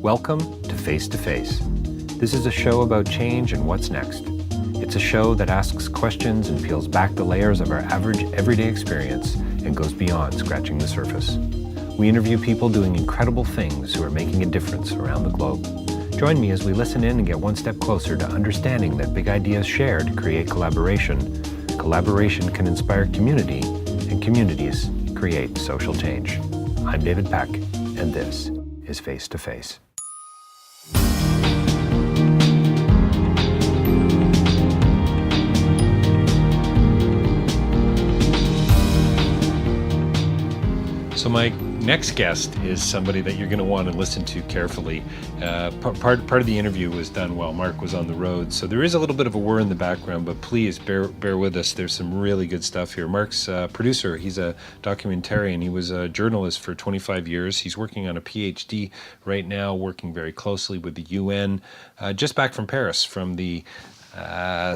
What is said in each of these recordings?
Welcome to Face to Face. This is a show about change and what's next. It's a show that asks questions and peels back the layers of our average everyday experience and goes beyond scratching the surface. We interview people doing incredible things who are making a difference around the globe. Join me as we listen in and get one step closer to understanding that big ideas shared create collaboration. Collaboration can inspire community, and communities create social change. I'm David Peck, and this is Face to Face. So my next guest is somebody that you're going to want to listen to carefully. Part of the interview was done while Mark was on the road, so there is a little bit of a whir in the background, but please bear with us. There's some really good stuff here. Mark's a producer. He's a documentarian. He was a journalist for 25 years. He's working on a PhD right now, working very closely with the UN. Just back from Paris, from the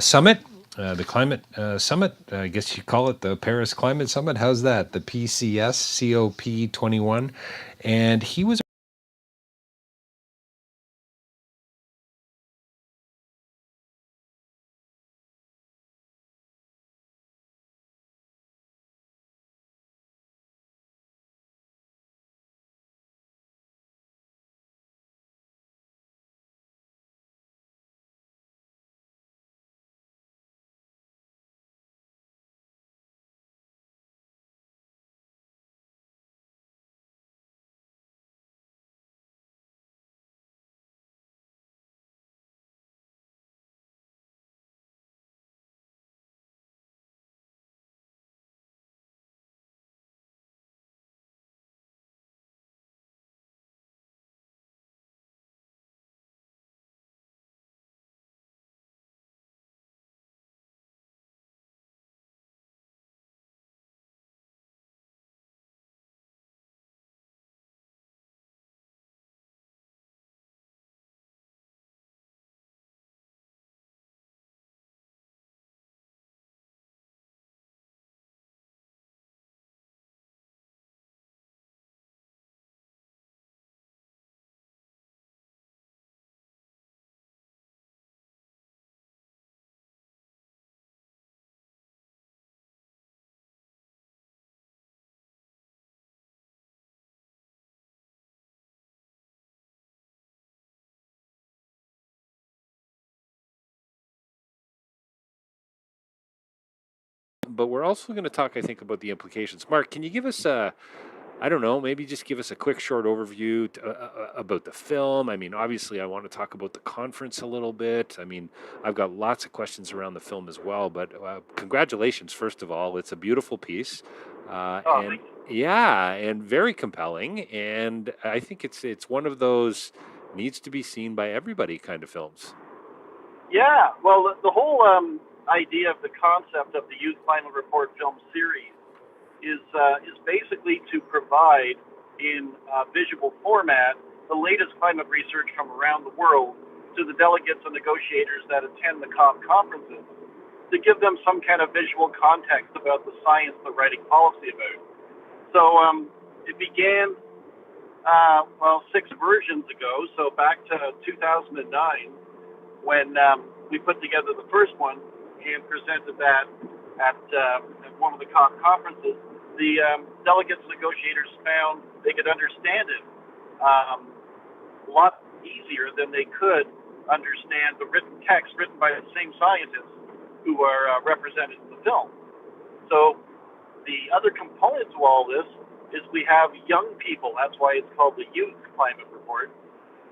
summit. The climate summit, I guess you call it the Paris Climate Summit. How's that? The PCS, COP21. And he was but we're also going to talk, I think, about the implications. Mark, can you give us I don't know, maybe just give us a quick short overview about the film? I mean, obviously, I want to talk about the conference a little bit. I mean, I've got lots of questions around the film as well, but congratulations, first of all. It's a beautiful piece. And yeah, and very compelling. And I think it's one of those needs to be seen by everybody kind of films. Yeah, well, the whole idea of the concept of the Youth Climate Report film series is basically to provide in visual format the latest climate research from around the world to the delegates and negotiators that attend the COP conferences, to give them some kind of visual context about the science they're writing policy about. So it began, 6 versions ago, so back to 2009, when we put together the first one and presented that at one of the COP conferences. The delegates and negotiators found they could understand it a lot easier than they could understand the written text written by the same scientists who are represented in the film. So the other component to all this is we have young people. That's why it's called the Youth Climate Report.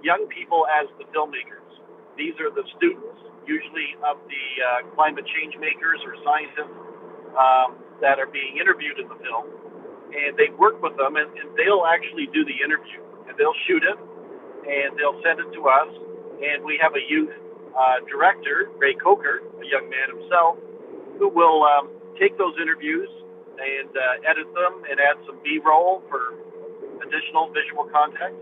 Young people as the filmmakers. These are the students, usually of the climate change makers or scientists that are being interviewed in the film. And they work with them, and they'll actually do the interview. And they'll shoot it, and they'll send it to us. And we have a youth director, Ray Coker, a young man himself, who will take those interviews and edit them and add some B-roll for additional visual context,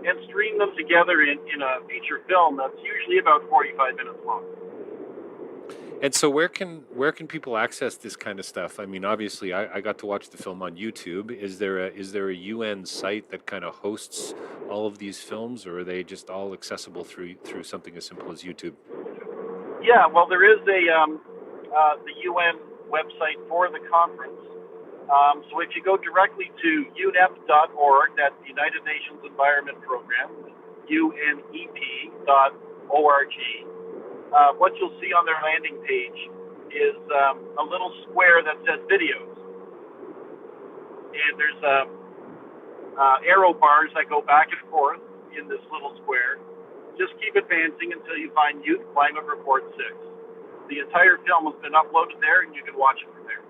and stream them together in a feature film that's usually about 45 minutes long. And so where can people access this kind of stuff? I mean, obviously, I got to watch the film on YouTube. Is there a UN site that kind of hosts all of these films, or are they just all accessible through something as simple as YouTube? Yeah, well, there is the UN website for the conference. So if you go directly to unep.org, that's the United Nations Environment Program, UNEP.org, what you'll see on their landing page is a little square that says videos. And there's arrow bars that go back and forth in this little square. Just keep advancing until you find Youth Climate Report 6. The entire film has been uploaded there, and you can watch it from there.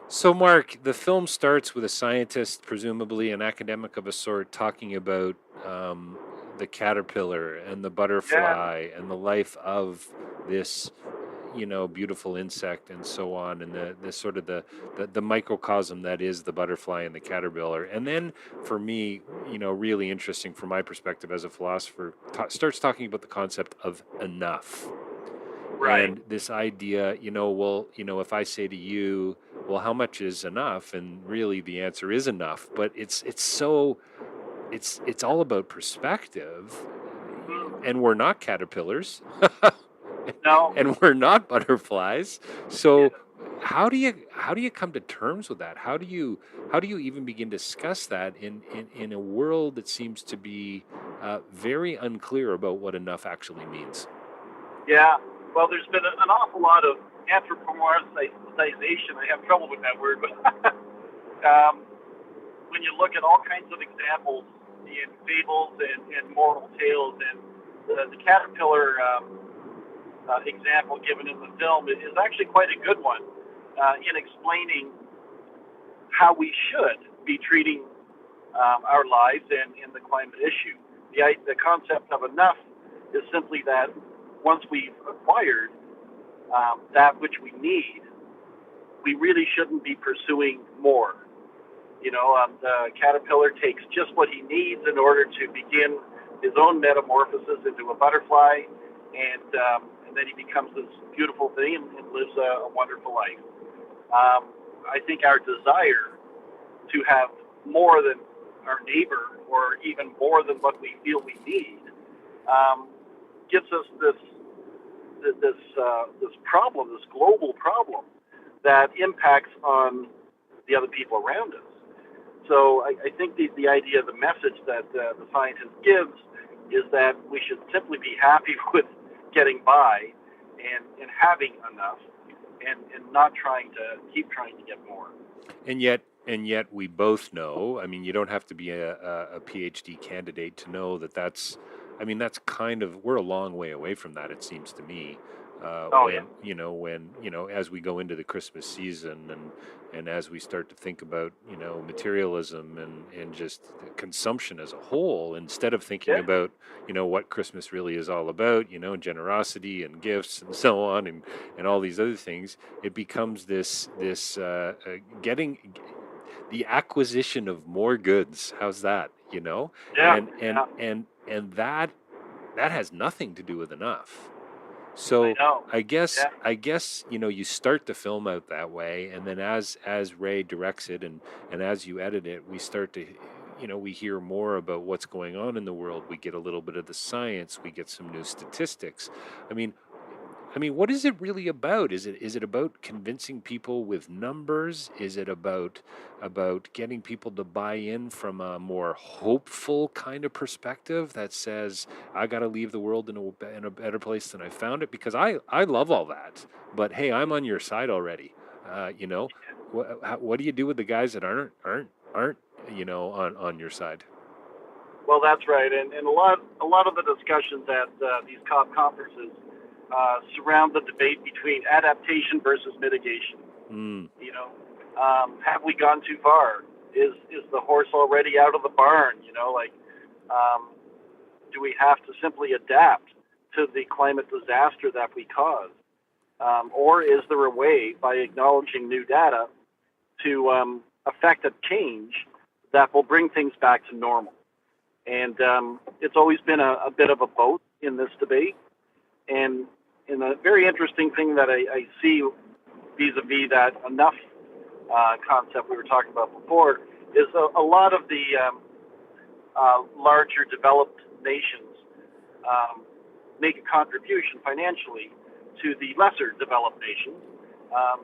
So, Mark, the film starts with a scientist, presumably an academic of a sort, talking about the caterpillar and the butterfly and the life of this, beautiful insect and so on, and the sort of the microcosm that is the butterfly and the caterpillar. And then, for me, really interesting from my perspective as a philosopher, starts talking about the concept of enough. Right. And this idea, if I say to you, well, how much is enough? And really the answer is enough, but it's all about perspective. And we're not caterpillars. No. And we're not butterflies. So how do you come to terms with that? How do you even begin to discuss that in a world that seems to be very unclear about what enough actually means? Yeah. Well, there's been an awful lot of anthropomorphization. I have trouble with that word, but when you look at all kinds of examples in fables and moral tales, and the caterpillar example given in the film is actually quite a good one in explaining how we should be treating our lives and the climate issue. The concept of enough is simply that once we've acquired that which we need, we really shouldn't be pursuing more. The caterpillar takes just what he needs in order to begin his own metamorphosis into a butterfly, and then he becomes this beautiful thing and lives a wonderful life. I think our desire to have more than our neighbor, or even more than what we feel we need, gives us this problem, this global problem that impacts on the other people around us. So I think the idea, the message that the scientist gives is that we should simply be happy with getting by and having enough, and not keep trying to get more. And yet we both know, I mean, you don't have to be a PhD candidate to know that's kind of, we're a long way away from that, it seems to me. As we go into the Christmas season, and as we start to think about, materialism and just consumption as a whole, instead of thinking about, what Christmas really is all about, generosity and gifts and so on, and all these other things, it becomes this getting the acquisition of more goods. How's that? And that has nothing to do with enough. So I guess you start the film out that way, and then as Ray directs it, and as you edit it, we start to we hear more about what's going on in the world. We get a little bit of the science. We get some new statistics. I mean, what is it really about? Is it about convincing people with numbers? Is it about getting people to buy in from a more hopeful kind of perspective that says, I got to leave the world in a better place than I found it? Because I love all that, but hey, I'm on your side already. What do you do with the guys that aren't on your side? Well, that's right, and a lot of the discussions at these COP conferences surround the debate between adaptation versus mitigation. Have we gone too far? Is the horse already out of the barn? Do we have to simply adapt to the climate disaster that we cause? Or is there a way, by acknowledging new data, to affect a change that will bring things back to normal? And it's always been a bit of a both in this debate. And and a very interesting thing that I see vis-a-vis that enough concept we were talking about before is a lot of the larger developed nations make a contribution financially to the lesser developed nations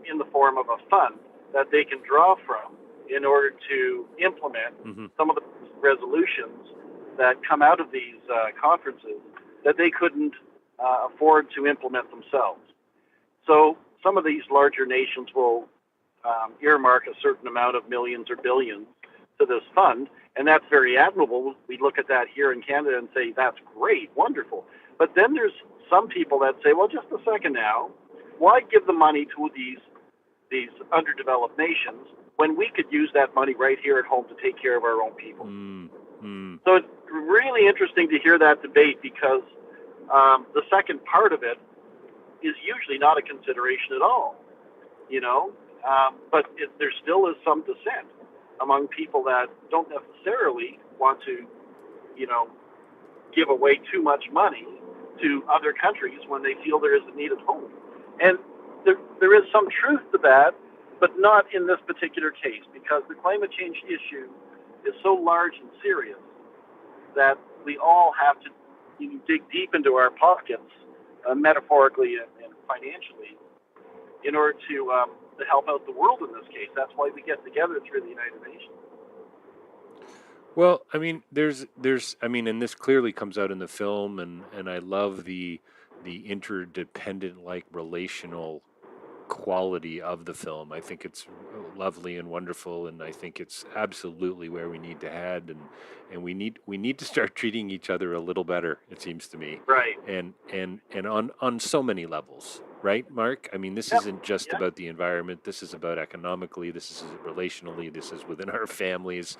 in the form of a fund that they can draw from in order to implement some of the resolutions that come out of these conferences that they couldn't afford to implement themselves. So some of these larger nations will earmark a certain amount of millions or billions to this fund, and that's very admirable. We look at that here in Canada and say, that's great, wonderful. But then there's some people that say, well, just a second now, why give the money to these underdeveloped nations when we could use that money right here at home to take care of our own people? So it's really interesting to hear that debate, because the second part of it is usually not a consideration at all, but there still is some dissent among people that don't necessarily want to, give away too much money to other countries when they feel there is a need at home. And there is some truth to that, but not in this particular case, because the climate change issue is so large and serious that we all have to dig deep into our pockets, metaphorically and financially, in order to help out the world in this case. That's why we get together through the United Nations. Well, I mean, and this clearly comes out in the film, and I love the interdependent, like, relational quality of the film. I think it's lovely and wonderful, and I think it's absolutely where we need to head, and we need to start treating each other a little better, it seems to me. Right. And on so many levels, right, Mark? I mean, this isn't just about the environment. This is about economically. This is relationally. This is within our families.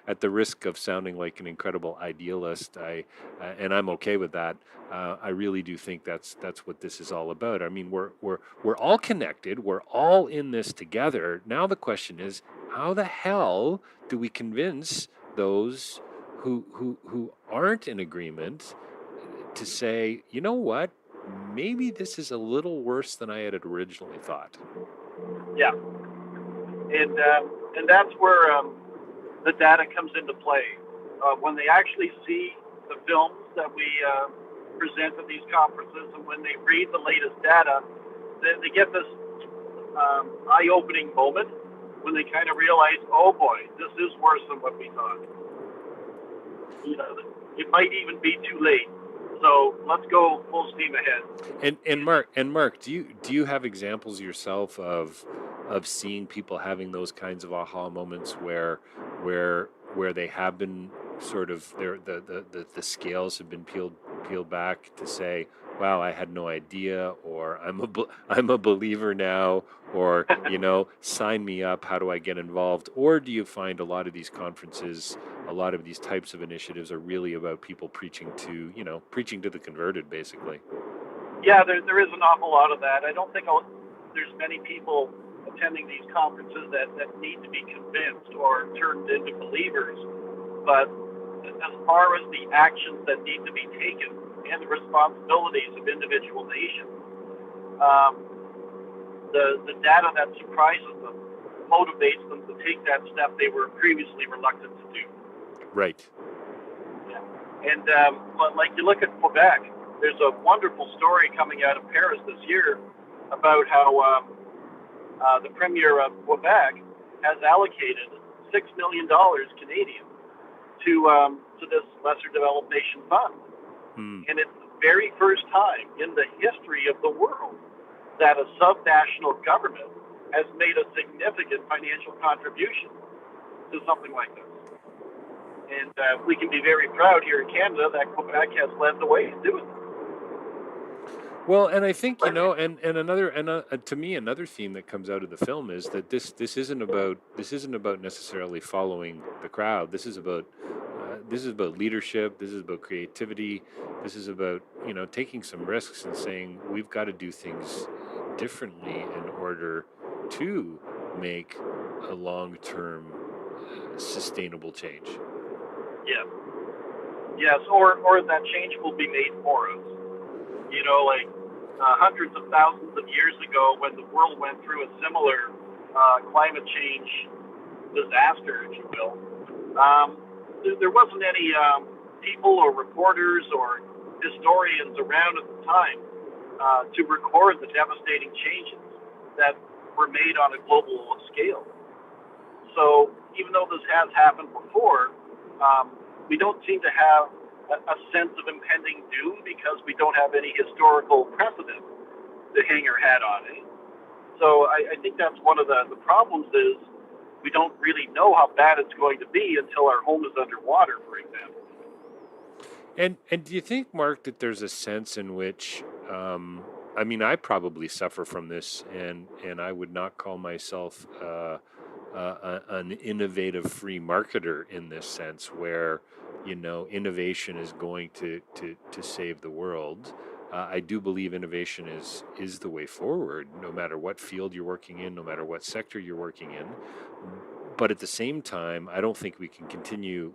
At the risk of sounding like an incredible idealist, and I'm okay with that. I really do think that's what this is all about. I mean, we're all connected. We're all in this together. Now the question is, how the hell do we convince those who aren't in agreement to say, you know what, maybe this is a little worse than I had originally thought? Yeah, and that's where the data comes into play. When they actually see the films that we present at these conferences, and when they read the latest data, they get this eye-opening moment when they kind of realize, oh boy, this is worse than what we thought. It might even be too late. So let's go full steam ahead. And Mark, do you have examples yourself of seeing people having those kinds of aha moments where they have been sort of the scales have been peeled back to say, wow, I had no idea, or I'm a believer now, or sign me up, how do I get involved? Or do you find a lot of these conferences, a lot of these types of initiatives are really about people preaching to the converted, basically? Yeah, there is an awful lot of that. I don't think there's many people attending these conferences that need to be convinced or turned into believers. But as far as the actions that need to be taken and the responsibilities of individual nations, the data that surprises them motivates them to take that step they were previously reluctant to do. Right. Yeah. And like you look at Quebec, there's a wonderful story coming out of Paris this year about how the Premier of Quebec has allocated $6 million Canadian to this lesser developed nation fund. And it's the very first time in the history of the world that a subnational government has made a significant financial contribution to something like this. And we can be very proud here in Canada that Quebec has led the way in doing this. Well, and I think, to me, another theme that comes out of the film is that this isn't about necessarily following the crowd. This is about leadership. This is about creativity. This is about taking some risks and saying we've got to do things differently in order to make a long-term sustainable change. Yeah. Yes, or that change will be made for us. hundreds of thousands of years ago when the world went through a similar climate change disaster, if you will. There wasn't any people or reporters or historians around at the time to record the devastating changes that were made on a global scale. So even though this has happened before, we don't seem to have a sense of impending doom because we don't have any historical precedent to hang our hat on. So I think that's one of the problems is we don't really know how bad it's going to be until our home is underwater, for example. And do you think, Mark, that there's a sense in which, I mean, I probably suffer from this, and I would not call myself an innovative free marketer in this sense, where innovation is going to save the world. I do believe innovation is the way forward, no matter what field you're working in, no matter what sector you're working in. But at the same time, I don't think we can continue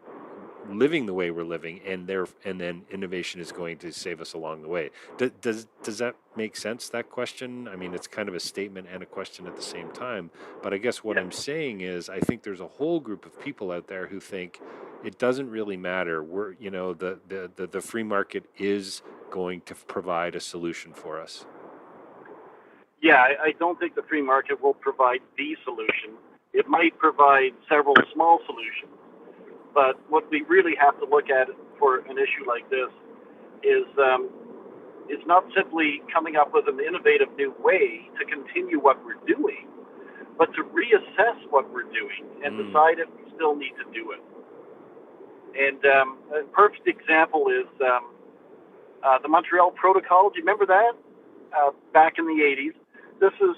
living the way we're living, and then innovation is going to save us along the way. Does that make sense, that question? I mean, it's kind of a statement and a question at the same time. But I guess what I'm saying is, I think there's a whole group of people out there who think it doesn't really matter. We're the free market is going to provide a solution for us. Yeah, I don't think the free market will provide the solution. It might provide several small solutions. But what we really have to look at for an issue like this is it's not simply coming up with an innovative new way to continue what we're doing, but to reassess what we're doing and decide if we still need to do it. And a perfect example is the Montreal Protocol. Do you remember that? Back in the 80s. This is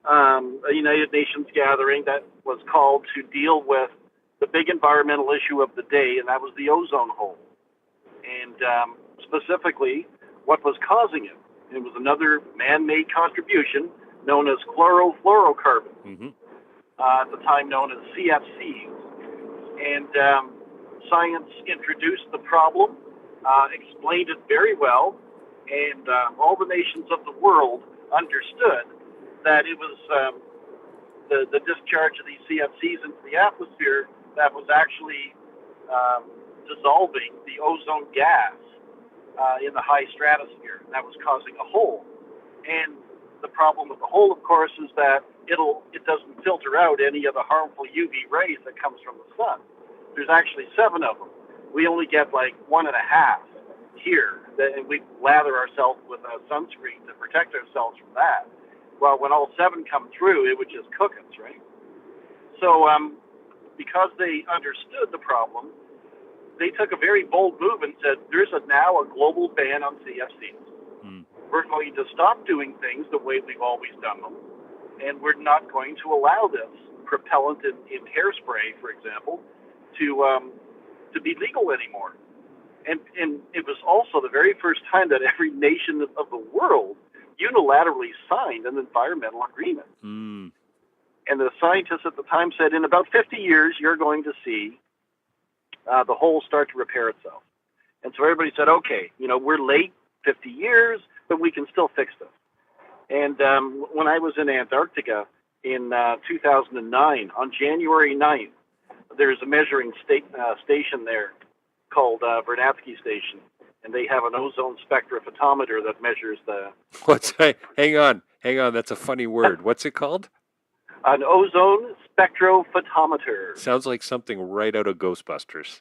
a United Nations gathering that was called to deal with the big environmental issue of the day, and that was the ozone hole. And specifically, what was causing it. It was another man-made contribution known as chlorofluorocarbon, at the time known as CFCs. And science introduced the problem, explained it very well, and all the nations of the world understood that it was the discharge of these CFCs into the atmosphere that was actually dissolving the ozone gas in the high stratosphere. That was causing a hole. And the problem with the hole, of course, is that it doesn't filter out any of the harmful UV rays that comes from the sun. There's actually 7 of them. We only get like 1.5 here, and we lather ourselves with a sunscreen to protect ourselves from that. Well, when all 7 come through, it would just cook us, right? So because they understood the problem, they took a very bold move and said, there's now a global ban on CFCs. We're going to stop doing things the way we've always done them, and we're not going to allow this propellant in hairspray, for example, to be legal anymore. And it was also the very first time that every nation of the world unilaterally signed an environmental agreement. And the scientists at the time said, in about 50 years, you're going to see the hole start to repair itself. And so everybody said, okay, we're late 50 years, but we can still fix this. And when I was in Antarctica in 2009, on January 9th, there's a measuring station there called Vernadsky Station, and they have an ozone spectrophotometer that measures the... Hang on, that's a funny word. What's it called? An ozone spectrophotometer. Sounds like something right out of Ghostbusters.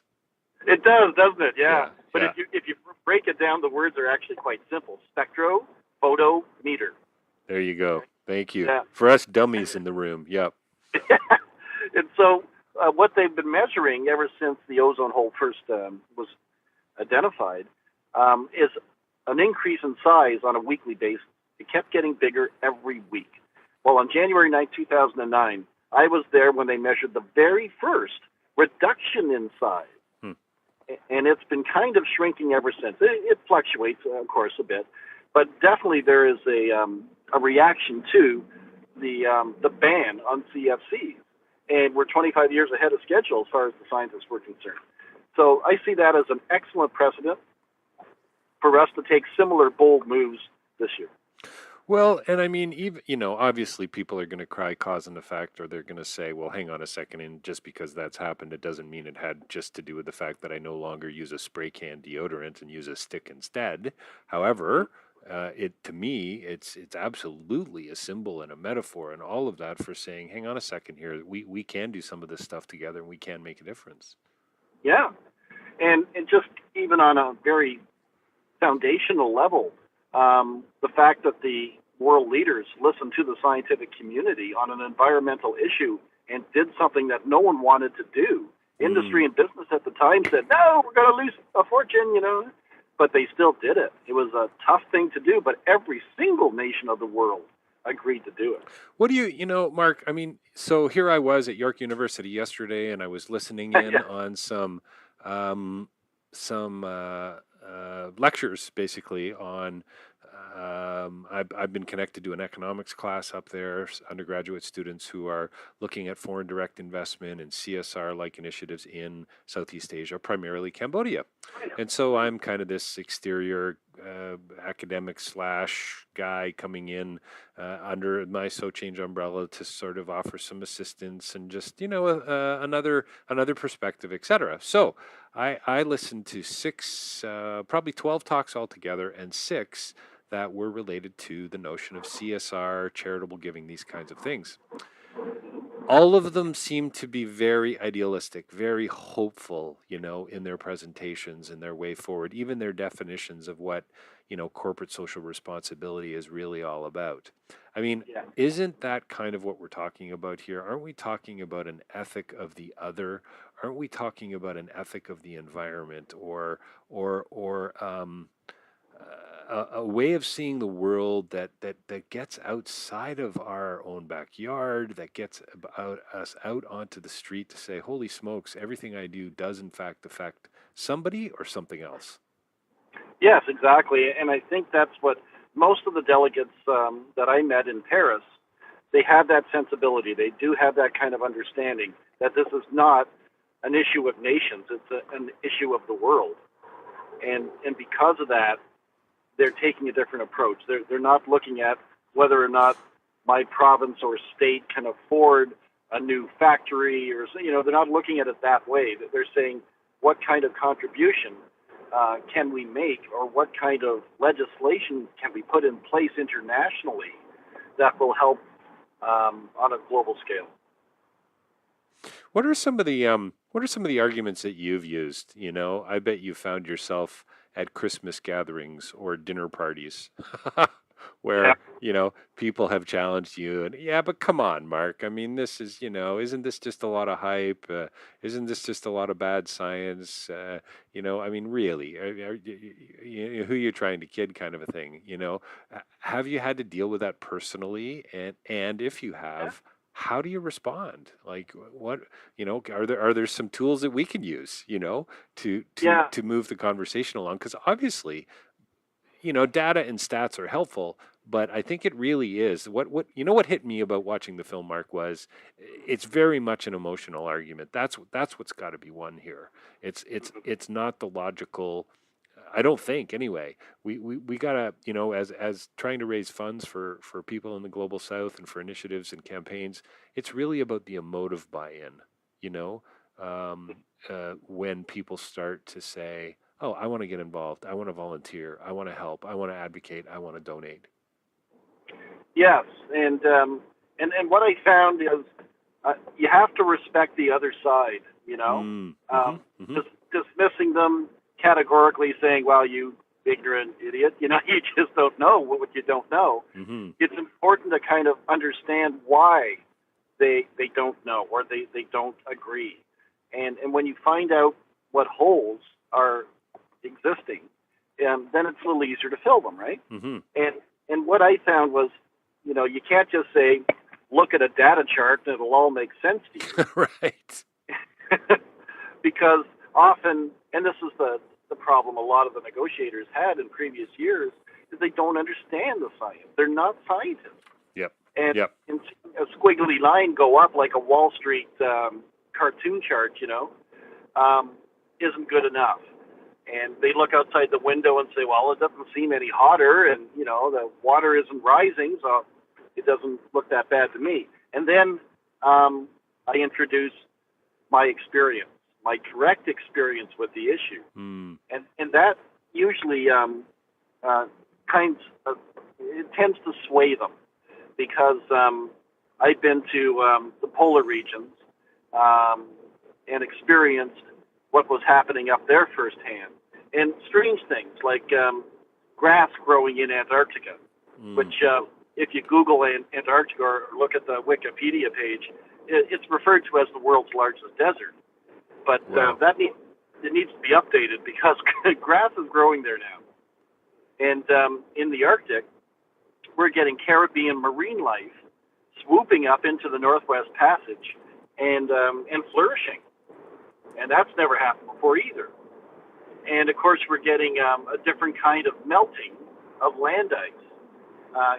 It does, doesn't it? Yeah. But yeah. If you break it down, the words are actually quite simple. Spectrophotometer. There you go. Thank you. Yeah. For us dummies in the room, yep. And so what they've been measuring ever since the ozone hole first was identified is an increase in size on a weekly basis. It kept getting bigger every week. Well, on January 9, 2009, I was there when they measured the very first reduction in size. And it's been kind of shrinking ever since. It fluctuates, of course, a bit. But definitely there is a reaction to the ban on CFCs. And we're 25 years ahead of schedule as far as the scientists were concerned. So I see that as an excellent precedent for us to take similar bold moves this year. Well, and I mean, even, obviously people are going to cry cause and effect, or they're going to say, well, hang on a second, and just because that's happened, it doesn't mean it had just to do with the fact that I no longer use a spray can deodorant and use a stick instead. However, to me, it's absolutely a symbol and a metaphor and all of that for saying, hang on a second here, we can do some of this stuff together and we can make a difference. Yeah, and just even on a very foundational level, the fact that the world leaders listened to the scientific community on an environmental issue and did something that no one wanted to do. Industry and business at the time said, no, we're going to lose a fortune, but they still did it. It was a tough thing to do, but every single nation of the world agreed to do it. What do Mark, I mean, so here I was at York University yesterday, and I was listening in on some lectures, basically, on I've been connected to an economics class up there, undergraduate students who are looking at foreign direct investment and CSR-like initiatives in Southeast Asia, primarily Cambodia. And so I'm kind of this exterior academic / guy coming in under my SoChange umbrella to sort of offer some assistance and just, another perspective, etc. So I listened to 6, probably 12 talks altogether, and 6 that were related to the notion of CSR, charitable giving, these kinds of things. All of them seem to be very idealistic, very hopeful, in their presentations and their way forward, even their definitions of what, corporate social responsibility is really all about. I mean, Isn't that kind of what we're talking about here? Aren't we talking about an ethic of the other? Aren't we talking about an ethic of the environment, or a way of seeing the world that gets outside of our own backyard, that gets us out onto the street to say, holy smokes, everything I do does in fact affect somebody or something else? Yes, exactly. And I think that's what most of the delegates that I met in Paris, they have that sensibility. They do have that kind of understanding that this is not an issue of nations, it's an issue of the world. And because of that, they're taking a different approach. They're not looking at whether or not my province or state can afford a new factory, or they're not looking at it that way. They're saying, what kind of contribution can we make, or what kind of legislation can we put in place internationally that will help on a global scale? What are some of the arguments that you've used? I bet you found yourself at Christmas gatherings or dinner parties where, people have challenged you and, but come on, Mark. I mean, this is, isn't this just a lot of hype? Isn't this just a lot of bad science? I mean, really, who you're trying to kid, kind of a thing, have you had to deal with that personally? And if you have, how do you respond? Like, what, are there some tools that we can use, to move the conversation along? Because obviously, data and stats are helpful, but I think it really is what hit me about watching the film, Mark, was it's very much an emotional argument. That's what's got to be won here. It's not the logical. I don't think, anyway. We gotta, as trying to raise funds for people in the global south and for initiatives and campaigns, it's really about the emotive buy-in, when people start to say, oh, I want to get involved, I want to volunteer, I want to help, I want to advocate, I want to donate. Yes, and what I found is you have to respect the other side, Just dismissing them categorically, saying, well, you ignorant idiot, you just don't know what you don't know. Mm-hmm. It's important to kind of understand why they don't know, or they don't agree. And when you find out what holes are existing, then it's a little easier to fill them, right? Mm-hmm. And what I found was, you can't just say, look at a data chart and it'll all make sense to you. Right. Because often, and this is the problem a lot of the negotiators had in previous years, is they don't understand the science. They're not scientists. Yep. And a squiggly line go up like a Wall Street cartoon chart, isn't good enough. And they look outside the window and say, well, it doesn't seem any hotter, and the water isn't rising, so it doesn't look that bad to me. And then I introduce my experience, my direct experience with the issue, and that usually it tends to sway them, because I've been to the polar regions and experienced what was happening up there firsthand. And strange things like grass growing in Antarctica, which if you Google Antarctica or look at the Wikipedia page, it's referred to as the world's largest desert. But it needs to be updated, because grass is growing there now. And in the Arctic, we're getting Caribbean marine life swooping up into the Northwest Passage and flourishing. And that's never happened before either. And of course, we're getting a different kind of melting of land ice.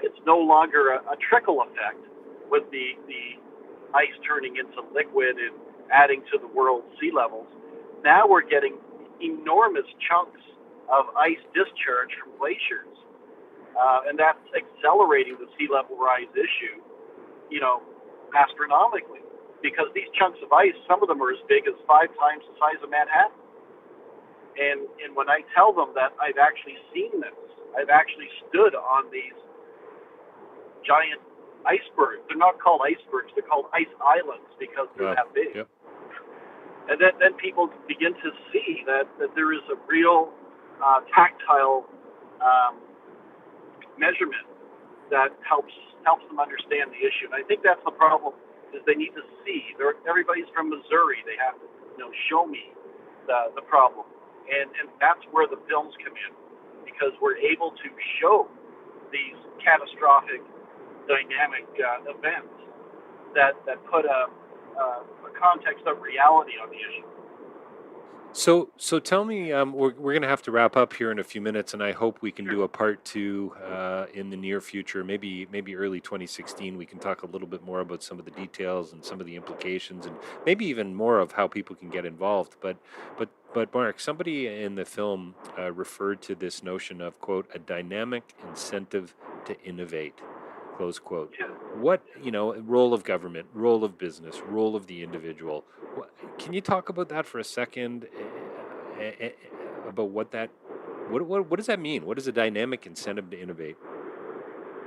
It's no longer a trickle effect with the ice turning into liquid and adding to the world's sea levels. Now we're getting enormous chunks of ice discharge from glaciers. And that's accelerating the sea level rise issue, astronomically. Because these chunks of ice, some of them are as big as 5 times the size of Manhattan. And when I tell them that I've actually seen this, I've actually stood on these giant icebergs. They're not called icebergs, they're called ice islands, because they're that big. Yep. And then people begin to see that there is a real tactile measurement that helps them understand the issue. And I think that's the problem, is they need to see. Everybody's from Missouri. They have to show me the problem. And that's where the films come in, because we're able to show these catastrophic dynamic events that put a context of reality on the issue. So tell me, we're going to have to wrap up here in a few minutes, and I hope we can do a part 2 in the near future, maybe early 2016. We can talk a little bit more about some of the details and some of the implications, and maybe even more of how people can get involved. But Mark, somebody in the film referred to this notion of, quote, a dynamic incentive to innovate, close quote. What, role of government, role of business, role of the individual. Can you talk about that for a second? About what does that mean? What is a dynamic incentive to innovate?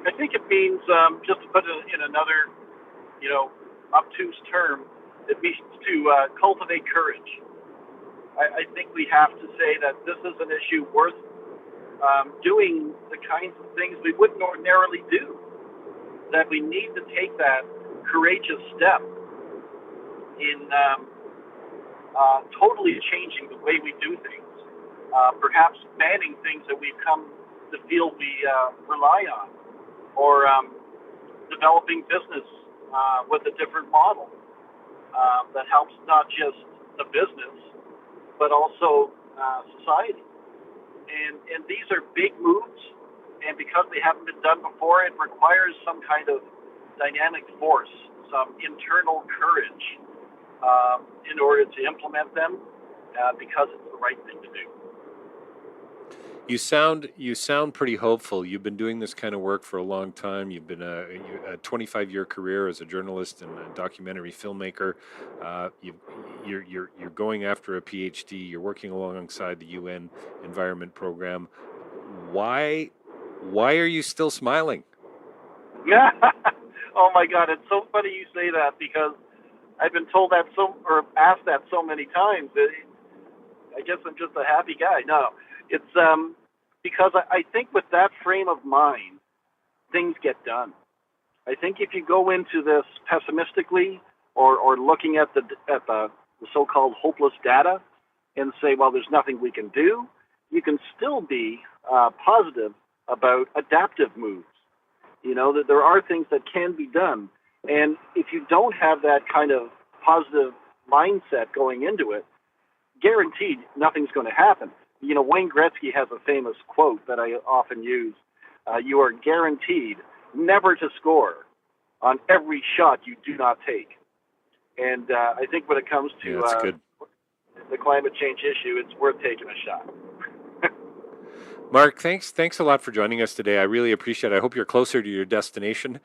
I think it means, just to put it in another, obtuse term, it means to cultivate courage. I think we have to say that this is an issue worth doing the kinds of things we wouldn't ordinarily do. That we need to take that courageous step in totally changing the way we do things, perhaps banning things that we've come to feel we rely on, or developing business with a different model that helps not just the business, but also society. And these are big moves, and because they haven't been done before, it requires some kind of dynamic force, some internal courage in order to implement them, because it's the right thing to do. You sound pretty hopeful. You've been doing this kind of work for a long time. You've been a 25-year career as a journalist and a documentary filmmaker. You're going after a PhD. You're working alongside the UN Environment Program. Why are you still smiling? Yeah. Oh my God, it's so funny you say that, because I've been told that or asked that so many times that I guess I'm just a happy guy. No, it's because I think with that frame of mind, things get done. I think if you go into this pessimistically or looking at the so-called hopeless data and say, well, there's nothing we can do, you can still be positive about adaptive moves. That there are things that can be done. And if you don't have that kind of positive mindset going into it, guaranteed nothing's going to happen. Wayne Gretzky has a famous quote that I often use. You are guaranteed never to score on every shot you do not take. And I think when it comes to the climate change issue, it's worth taking a shot. Mark, thanks a lot for joining us today. I really appreciate it. I hope you're closer to your destination,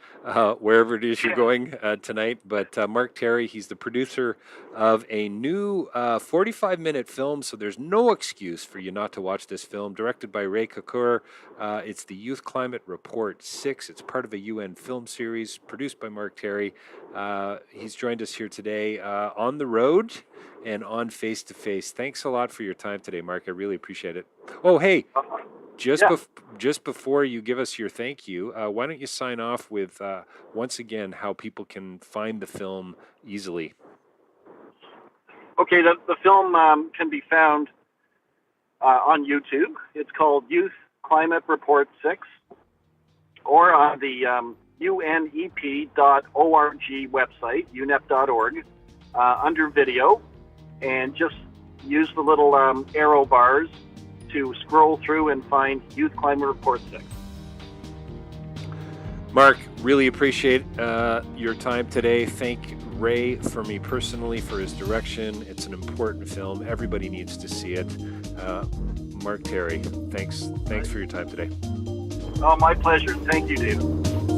wherever it is you're going tonight. But Mark Terry, he's the producer of a new 45-minute film, so there's no excuse for you not to watch this film. Directed by Ray Kakur, it's the Youth Climate Report 6. It's part of a UN film series produced by Mark Terry. He's joined us here today on the road and on face to face. Thanks a lot for your time today, Mark. I really appreciate it. Oh, hey, just Yeah. just before you give us your thank you, why don't you sign off with once again how people can find the film easily? Okay, the film can be found on YouTube. It's called Youth Climate Report 6, or on the unep.org website, unep.org, under video, and just use the little arrow bars to scroll through and find Youth Climate Report 6. Mark, really appreciate your time today. Thank Ray for me personally for his direction. It's an important film. Everybody needs to see it. Mark Terry, thanks for your time today. Oh, my pleasure. Thank you, David.